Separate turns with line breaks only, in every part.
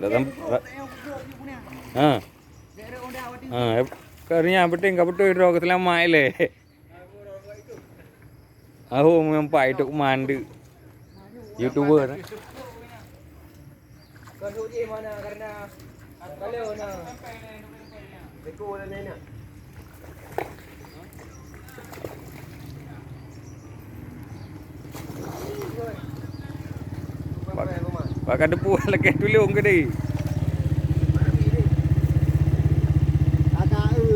Dalam kerja penting kau betul ro selamat le. Aku memang itu mandu YouTuber.
Kau di mana karena kalau na beko na na.
Pakai depu lagi tulung ke ni.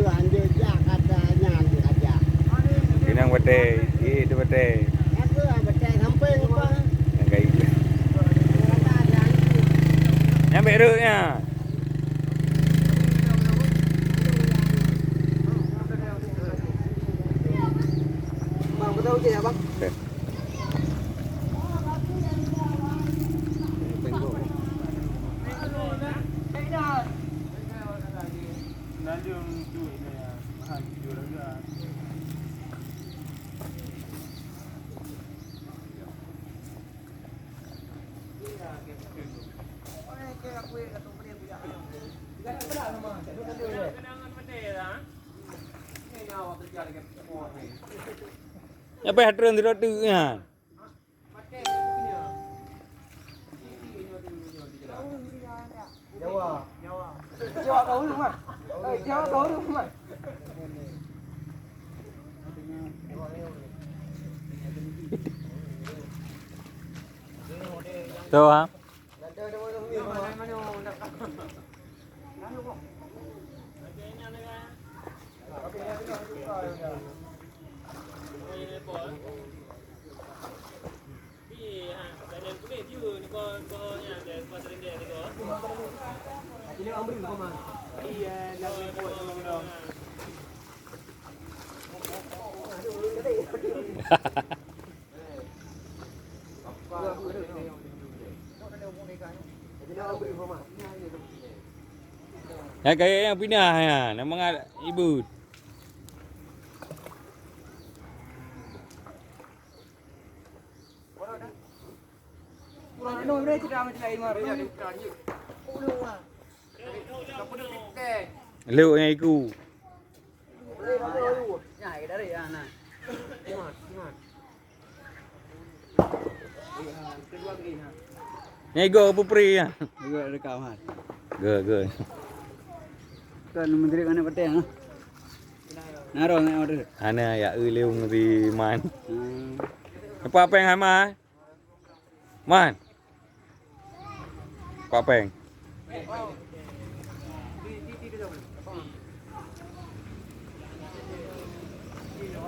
Anjir jak katanya aja.
Inang bete, itu bete.
Aku bete samping apa?
Yang kayak itu. Nyampe ruknya.
Bang, betul je ya, Bang.
Nyampe hatron tidak tu ya.
Jawa. Jawa tahu rumah. Jawa tahu rumah.
Tahu ah? Ya kayak yang pindah ya, nama ibu. Lewat yang iku.
Nyai dari anak.
Yang iku apa pri ya?
Juga ada kawan.
Ge.
Kan menteri kan apa teh? Naro nak order.
Ana ya leung di man. Apa yang hama? Man. Apa yang?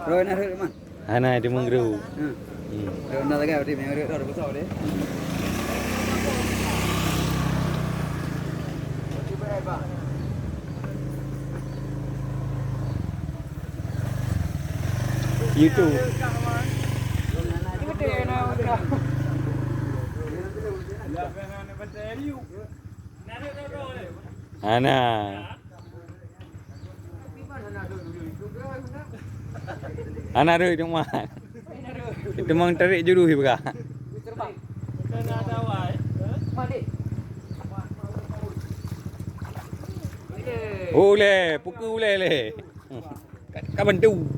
Rồi nè thôi mà.
Ana di mengru.
Rồi nè lagi apa ni? Rồi ada besar deh.
YouTube. Ana. Ana ada di mana? Itu mang tarik juru hiba. Ule, pukul ule le. Kat bantu.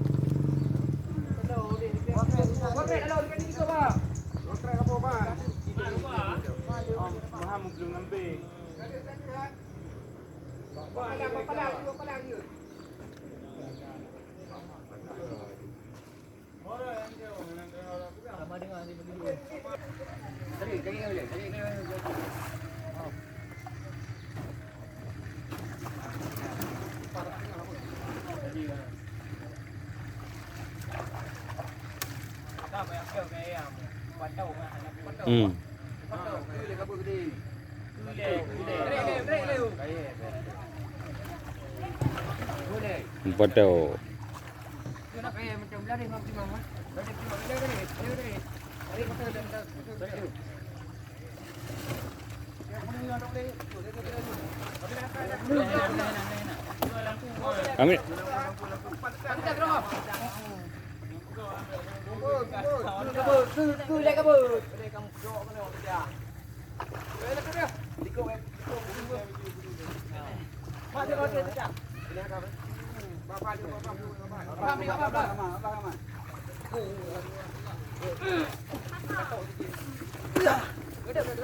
Betul. Kami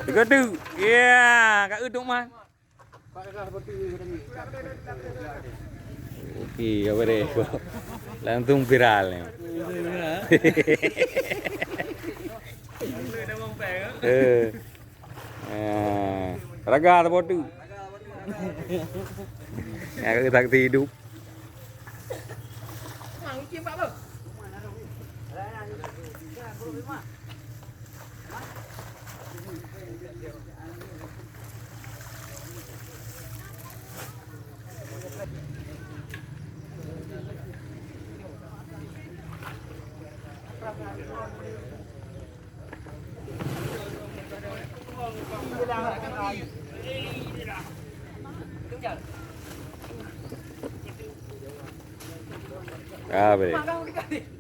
Tiga tu. Ya, kat uduk man. Okey, apa dia? Langsung viral ni. Raga tu botu. Ya, tak hidup. Apa dia?